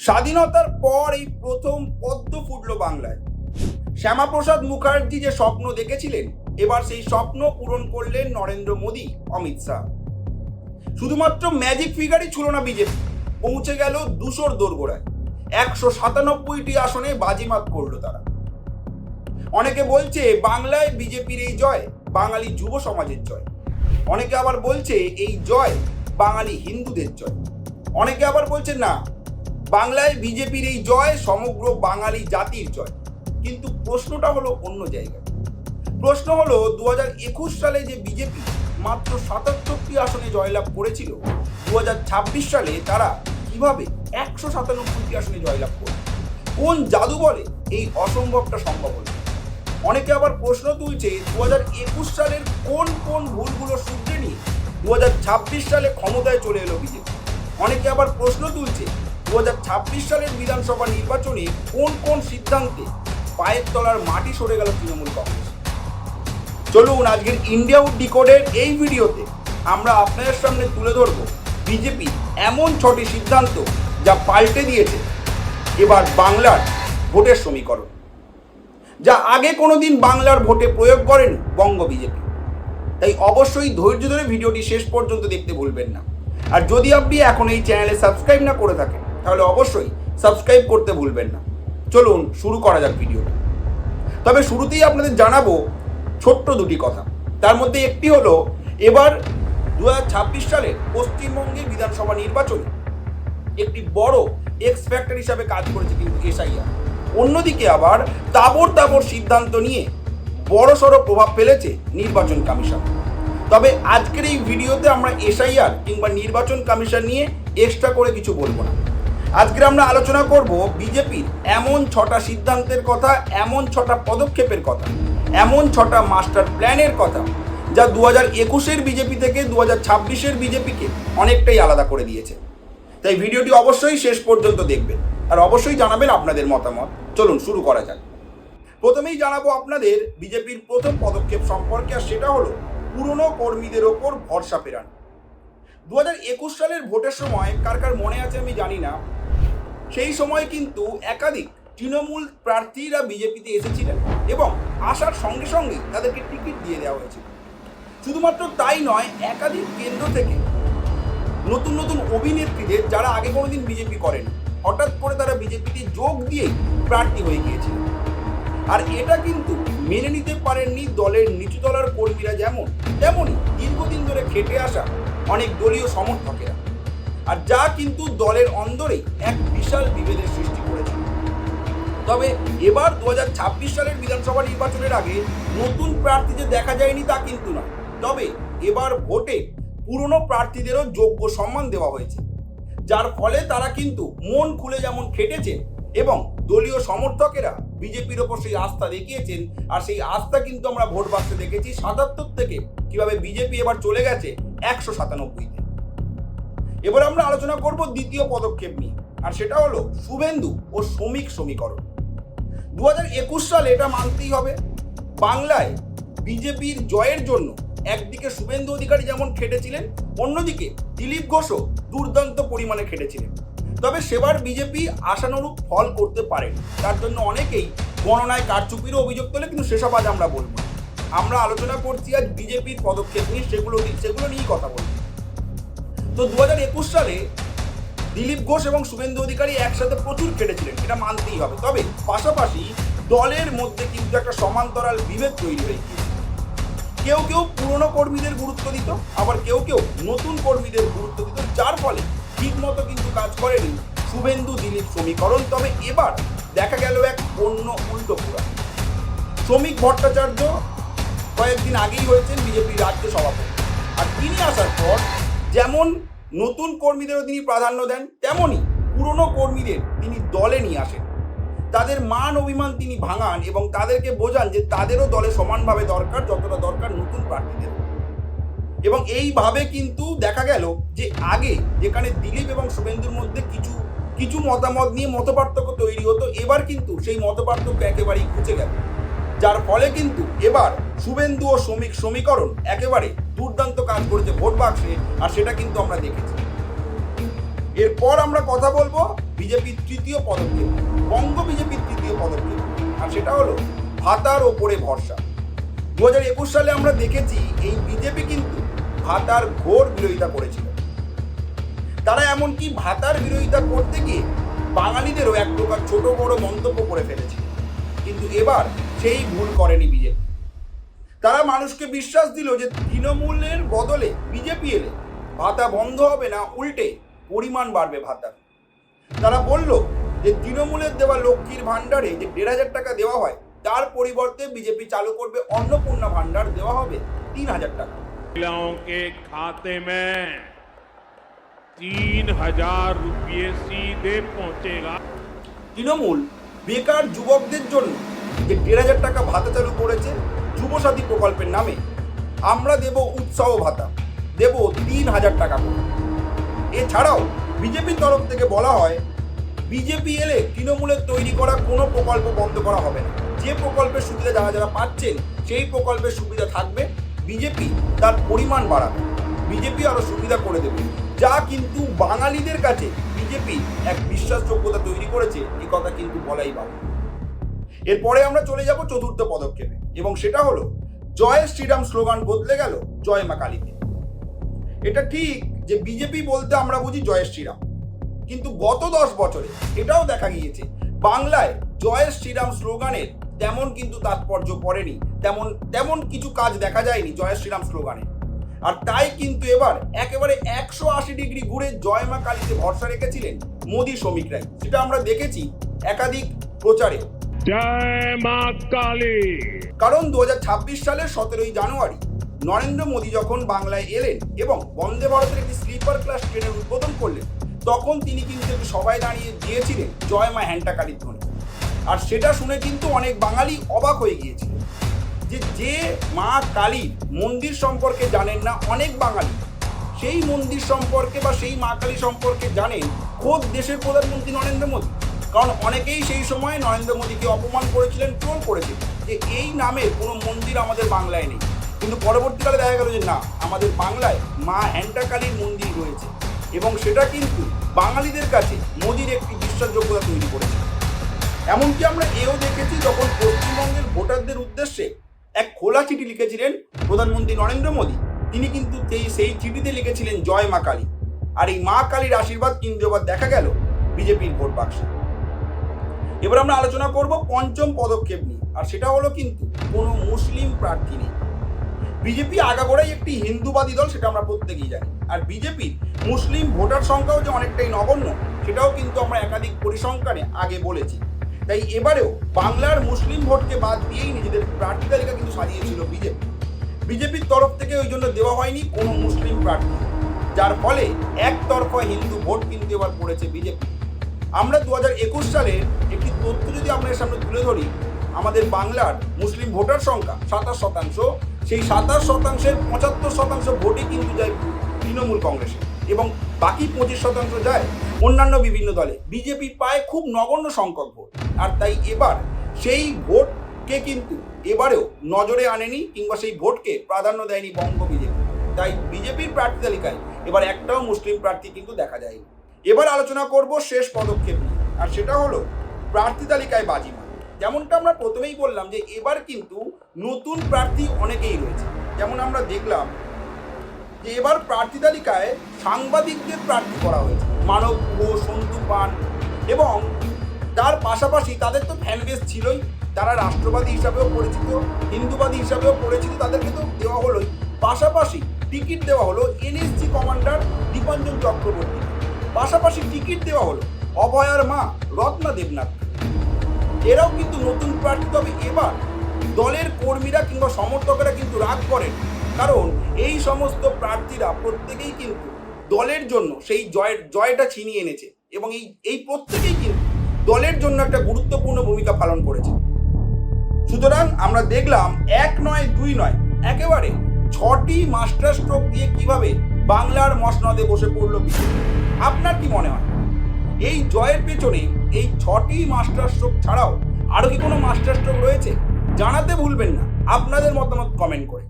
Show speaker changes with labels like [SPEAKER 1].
[SPEAKER 1] স্বাধীনতার পর এই প্রথম পদ্ম ফুটল বাংলায়। শ্যামাপ্রসাদ মুখার্জি যে স্বপ্ন দেখেছিলেন, এবার সেই স্বপ্ন পূরণ করলেন নরেন্দ্র মোদী, অমিত শাহ। শুধুমাত্র ম্যাজিক ফিগারই ছিল না বিজেপি, পৌঁছে গেল 200 দোরগোড়ায়। 197টি আসনে বাজিমাত করলো তারা। অনেকে বলছে বাংলায় বিজেপির এই জয় বাঙালি যুব সমাজের জয়। অনেকে আবার বলছে এই জয় বাঙালি হিন্দুদের জয়। অনেকে আবার বলছে না, বাংলায় বিজেপির এই জয় সমগ্র বাঙালি জাতির জয়। কিন্তু প্রশ্নটা হলো অন্য জায়গায়। প্রশ্ন হলো 2021 সালে যে বিজেপি মাত্র 77টি আসনে জয়লাভ করেছিল, 2026 সালে তারা কিভাবে 197টি আসনে জয়লাভ করবে? কোন জাদু বলে এই অসম্ভবটা সম্ভব হলো? অনেকে আবার প্রশ্ন তুলছে 2021 সালের কোন কোন ভুলগুলো শুধরে নিয়ে 2026 সালে ক্ষমতায় চলে এলো বিজেপি। অনেকে আবার প্রশ্ন তুলছে 2026 সালের বিধানসভা নির্বাচনে কোন কোন সিদ্ধান্তে পায়ের তলার মাটি সরে গেল তৃণমূল কংগ্রেস। চলুন আজকের ইন্ডিয়া উড ডিকোডের এই ভিডিওতে আমরা আপনাদের সামনে তুলে ধরব বিজেপি এমন 6টি সিদ্ধান্ত যা পাল্টে দিয়েছে এবার বাংলার ভোটের সমীকরণ, যা আগে কোনোদিন বাংলার ভোটে প্রয়োগ করেনি বঙ্গ বিজেপি। তাই অবশ্যই ধৈর্য ধরে ভিডিওটি শেষ পর্যন্ত দেখতে ভুলবেন না। আর যদি আপনি এখন এই চ্যানেলে সাবস্ক্রাইব না করে থাকেন, তাহলে অবশ্যই সাবস্ক্রাইব করতে ভুলবেন না। চলুন শুরু করা যাক ভিডিওটা। তবে শুরুতেই আপনাদের জানাবো ছোট্ট দুটি কথা। তার মধ্যে একটি হলো, এবার 2026 সালের পশ্চিমবঙ্গের বিধানসভা নির্বাচনে একটি বড় এক্স ফ্যাক্টর হিসাবে কাজ করেছে কিন্তু এসআইআর। অন্যদিকে আবার তাবড় সিদ্ধান্ত নিয়ে বড়সড় প্রভাব ফেলেছে নির্বাচন কমিশন। তবে আজকের এই ভিডিওতে আমরা এসআইআর কিংবা নির্বাচন কমিশন নিয়ে এক্সট্রা করে কিছু বলবো না। আজকে আমরা আলোচনা করব বিজেপির এমন 6টা সিদ্ধান্তের কথা, এমন 6টা পদক্ষেপের কথা, এমন 6টা মাস্টার প্ল্যানের কথা, যা 2021-এর বিজেপি থেকে 2026-এর বিজেপিকে অনেকটাই আলাদা করে দিয়েছে। তাই ভিডিওটি অবশ্যই শেষ পর্যন্ত দেখবেন আর অবশ্যই জানাবেন আপনাদের মতামত। চলুন শুরু করা যাক। প্রথমেই জানাবো আপনাদের বিজেপির প্রথম পদক্ষেপ সম্পর্কে, আর সেটা হলো পুরনো কর্মীদের ওপর ভরসা ফেরানো। 2021 সালের ভোটের সময় কার কার মনে আছে আমি জানি না, সেই সময় কিন্তু একাধিক তৃণমূল প্রার্থীরা বিজেপিতে এসেছিলেন এবং আসার সঙ্গে সঙ্গে তাদেরকে টিকিট দিয়ে দেওয়া হয়েছিল। শুধুমাত্র তাই নয়, একাধিক কেন্দ্র থেকে নতুন নতুন অভিনেত্রীদের, যারা আগে কোনোদিন বিজেপি করেন, হঠাৎ করে তারা বিজেপিতে যোগ দিয়েই প্রার্থী হয়ে গিয়েছিলেন। আর এটা কিন্তু মেনে নিতে পারেননি দলের নিচু তলার কর্মীরা, যেমন তেমনই দীর্ঘদিন ধরে খেটে আসা অনেক দলীয় সমর্থকেরা। আর যা কিন্তু দলের অন্দরেই এক বিশাল বিভেদের সৃষ্টি করেছিল। তবে এবার 2026 সালের বিধানসভা নির্বাচনের আগে নতুন প্রার্থীদের দেখা যায়নি তা কিন্তু নয়। তবে এবার ভোটে পুরনো প্রার্থীদেরও যোগ্য সম্মান দেওয়া হয়েছে, যার ফলে তারা কিন্তু মন খুলে যেমন খেটেছেন এবং দলীয় সমর্থকেরা বিজেপির ওপর সেই আস্থা দেখিয়েছেন। আর সেই আস্থা কিন্তু আমরা ভোট বাক্সে দেখেছি 77 থেকে কিভাবে বিজেপি এবার চলে গেছে 197-তে। এবার আমরা আলোচনা করব দ্বিতীয় পদক্ষেপ নিয়ে, আর সেটা হলো শুভেন্দু ও শ্রমিক সমীকরণ। 2021 সালে এটা মানতেই হবে, বাংলায় বিজেপির জয়ের জন্য একদিকে শুভেন্দু অধিকারী যেমন খেটেছিলেন, অন্যদিকে দিলীপ ঘোষও দুর্দান্ত পরিমাণে খেটেছিলেন। তবে সেবার বিজেপি আশানুরূপ ফল করতে পারেন, তার জন্য অনেকেই গণনায় কারচুপিরও অভিযোগ তোলে, কিন্তু সেসব আজ আমরা বলবো। আমরা আলোচনা করছি আজ বিজেপির পদক্ষেপ নিয়ে, সেগুলো নিয়েই কথা বলবো। তো 2021 সালে দিলীপ ঘোষ এবং শুভেন্দু অধিকারী একসাথে প্রচুর খেটেছিলেন, এটা মানতেই হবে। তবে পাশাপাশি দলের মধ্যে কিন্তু একটা সমান্তরাল বিভেদ তৈরি হয়ে গিয়েছে। কেউ কেউ পুরনো কর্মীদের গুরুত্ব দিত, আবার কেউ কেউ নতুন কর্মীদের গুরুত্ব দিত, যার ফলে ঠিক মতো কিন্তু কাজ করেনি শুভেন্দু দিলীপ সমীকরণ। তবে এবার দেখা গেল এক অন্য উল্টো পুরা। শ্রমিক ভট্টাচার্য কয়েকদিন আগেই হয়েছেন বিজেপির রাজ্য সভাপতি, আর তিনি আসার পর যেমন নতুন কর্মীদেরও তিনি প্রাধান্য দেন, তেমনই পুরনো কর্মীদের তিনি দলে নিয়ে আসেন। তাদের মান অভিমান তিনি ভাঙান এবং তাদেরকে বোঝান যে তাদেরও দলে সমানভাবে দরকার যতটা দরকার নতুন প্রার্থীদের। এবং এইভাবে কিন্তু দেখা গেল যে আগে যেখানে দিলীপ এবং শুভেন্দুর মধ্যে কিছু মতামত নিয়ে মতপার্থক্য তৈরি হতো, এবার কিন্তু সেই মতপার্থক্য একেবারেই ঘুচে গেল, যার ফলে কিন্তু এবার শুভেন্দু ও শ্রমিক সমীকরণ একেবারে দুর্দান্ত কাজ করেছে ভোট বাক্সে, আর সেটা কিন্তু আমরা দেখেছি। এরপর আমরা কথা বলবো বিজেপির তৃতীয় পদক্ষেপ, বঙ্গ বিজেপির তৃতীয় পদক্ষেপ, আর সেটা হলো ভাতার ওপরে ভরসা। 2021 সালে আমরা দেখেছি এই বিজেপি কিন্তু ভাতার ঘোর বিরোধিতা করেছিল। তারা এমনকি ভাতার বিরোধিতা করতে গিয়ে বাঙালিদেরও এক প্রকার ছোট বড় মন্তব্য করে ফেলেছে। কিন্তু এবার সেই ভুল করেনি বিজেপি। তারা মানুষকে বিশ্বাস দিল যে তৃণমূলের বদলে বিজেপি এলে ভাতা বন্ধ হবে না, উল্টে পরিমাণ বাড়বে ভাতার। তারা বলল যে তৃণমূলের দেওয়া লক্ষ্মীর ভাণ্ডারে যে 1,500 টাকা দেওয়া হয় তার পরিবর্তে বিজেপি চালু করবে অন্নপূর্ণা ভাণ্ডার, দেওয়া হবে 3,000 টাকা।
[SPEAKER 2] महिलाओं के खाते में 3,000 रुपये सीधे पहुंचेगा।
[SPEAKER 1] তৃণমূল বেকার যুবকদের জন্য যে 1,500 টাকা ভাতা চালু করেছে যুবসাথী প্রকল্পের নামে, আমরা দেব উৎসাহ ভাতা, দেব 3,000 টাকা করে। এছাড়াও বিজেপির তরফ থেকে বলা হয় বিজেপি এলে তৃণমূলের তৈরি করা কোনো প্রকল্প বন্ধ করা হবে না। যে প্রকল্পের সুবিধা যারা যারা পাচ্ছেন সেই প্রকল্পের সুবিধা থাকবে, বিজেপি তার পরিমাণ বাড়াবে, বিজেপি আরো সুবিধা করে দেবে, যা কিন্তু বাঙালিদের কাছে বিজেপি এক বিশ্বাসযোগ্যতা তৈরি করেছে, এই কথা কিন্তু বলাই বাহুল্য। এরপরে আমরা চলে যাব চতুর্থ পদক্ষেপে, এবং সেটা হলো জয় শ্রীরাম স্লোগান বদলে গেল জয় মা কালীতে। এটা ঠিক যে বিজেপি বলতে আমরা বুঝি জয় শ্রীরাম, কিন্তু গত 10 বছরে এটাও দেখা গিয়েছে বাংলায় জয় শ্রীরাম স্লোগানের তেমন কিন্তু তাৎপর্য পড়েনি, তেমন কিছু কাজ দেখা যায়নি জয় শ্রীরাম স্লোগানে। আর তাই কিন্তু এবার একেবারে 180 ডিগ্রি ঘুরে জয় মা কালীতে ভরসা রেখেছিলেন মোদী শ্রমিকরাই। সেটা আমরা দেখেছি একাধিক প্রচারে।
[SPEAKER 2] जय मां काली।
[SPEAKER 1] কারণ 2026 সালের 17ই জানুয়ারি নরেন্দ্র মোদী যখন বাংলায় এলেন এবং বন্দে ভারতের একটি স্লিপার ক্লাস ট্রেনের উদ্বোধন করলেন, তখন তিনি কিন্তু সবাই দাঁড়িয়ে দিয়েছিলেন জয় মা হ্যান্টা কালীর ধ্বনি। আর সেটা শুনে কিন্তু অনেক বাঙালি অবাক হয়ে গিয়েছিল যে মা কালীর মন্দির সম্পর্কে জানেন না অনেক বাঙালি, সেই মন্দির সম্পর্কে বা সেই মা কালী সম্পর্কে জানেন খোদ দেশের প্রধানমন্ত্রী নরেন্দ্র মোদী। কারণ অনেকেই সেই সময় নরেন্দ্র মোদীকে অপমান করেছিলেন, ট্রোল করেছিলেন যে এই নামে কোনো মন্দির আমাদের বাংলায় নেই। কিন্তু পরবর্তীকালে দেখা গেল যে না, আমাদের বাংলায় মা হ্যান্টা কালীর মন্দির রয়েছে, এবং সেটা কিন্তু বাঙালিদের কাছে মোদীর একটি বিশ্বাসযোগ্যতা তৈরি করেছে। এমনকি আমরা এও দেখেছি যখন পশ্চিমবঙ্গের ভোটারদের উদ্দেশ্যে এক খোলা চিঠি লিখেছিলেন প্রধানমন্ত্রী নরেন্দ্র মোদী, তিনি কিন্তু সেই চিঠিতে লিখেছিলেন জয় মা কালী। আর এই মা কালীর আশীর্বাদ কিন্তু এবার দেখা গেল বিজেপির ভোট বাক্সে। এবার আমরা আলোচনা করব পঞ্চম পদক্ষেপ নিয়ে, আর সেটা হলো কিন্তু কোনো মুসলিম প্রার্থী নেই। বিজেপি আগাগোড়াই একটি হিন্দুবাদী দল, সেটা আমরা প্রত্যেকেই জানি। আর বিজেপির মুসলিম ভোটার সংখ্যাও যে অনেকটাই নগণ্য, সেটাও কিন্তু আমরা একাধিক পরিসংখ্যানে আগে বলেছি। তাই এবারেও বাংলার মুসলিম ভোটকে বাদ দিয়েই নিজেদের প্রার্থী তালিকা কিন্তু সাজিয়েছিল বিজেপি। বিজেপির তরফ থেকে ওই জন্য দেওয়া হয়নি কোনো মুসলিম প্রার্থী, যার ফলে একতরফা হিন্দু ভোট কিন্তু এবার পড়েছে বিজেপি। আমরা 2021 সালের একটি তথ্য যদি আপনাদের সামনে তুলে ধরি, আমাদের বাংলার মুসলিম ভোটার সংখ্যা 27%, সেই 27%-এর 75% ভোটই কিন্তু যায় তৃণমূল কংগ্রেসে, এবং বাকি 25% যায় অন্যান্য বিভিন্ন দলে। বিজেপি পায় খুব নগণ্য সংখ্যক ভোট, আর তাই এবার সেই ভোটকে কিন্তু এবারেও নজরে আনেনি, কিংবা সেই ভোটকে প্রাধান্য দেয়নি বঙ্গ বিজেপি। তাই বিজেপির প্রার্থী তালিকায় এবার একটাও মুসলিম প্রার্থী কিন্তু দেখা যায়নি। এবার আলোচনা করব শেষ পদক্ষেপ নিয়ে, আর সেটা হলো প্রার্থী তালিকায় বাজিমাত। যেমনটা আমরা প্রথমেই বললাম যে এবার কিন্তু নতুন প্রার্থী অনেকেই রয়েছে। যেমন আমরা দেখলাম যে এবার প্রার্থী তালিকায় সাংবাদিকদের প্রার্থী করা হয়েছে, মানব গুহ, সন্তু পান, এবং তার পাশাপাশি তাদের তো ফ্যানবেস ছিলই, তারা রাষ্ট্রবাদী হিসাবেও পরিচিত, হিন্দুবাদী হিসাবেও পরিচিত, তাদেরকে তো দেওয়া হলোই। পাশাপাশি টিকিট দেওয়া হলো এনএসজি কমান্ডার দীপাঞ্জন চক্রবর্তী, পাশাপাশি টিকিট দেওয়া হলো অভয়ার মা রত্না দেবনাথ। এরাও কিন্তু নতুন প্রার্থী। তবে এবার দলের কর্মীরা কিংবা সমর্থকেরা কিন্তু রাগ করেন, কারণ এই সমস্ত প্রার্থীরা প্রত্যেকেই কিন্তু দলের জন্য সেই জয়টা ছিনিয়ে এনেছে, এবং এই প্রত্যেকেই কিন্তু দলের জন্য একটা গুরুত্বপূর্ণ ভূমিকা পালন করেছে। সুতরাং আমরা দেখলাম 1 নয় 2 নয়, একেবারে 6টি মাস্টার স্ট্রোক দিয়ে কিভাবে বাংলার মসনদে বসে পড়ল বিজেপি। আপনার কি মনে হয় এই জয়ের পেছনে এই 6টি মাস্টার স্ট্রোক ছাড়াও আরো কি কোনো মাস্টার স্ট্রোক রয়েছে? জানাতে ভুলবেন না আপনাদের মতামত কমেন্ট করে।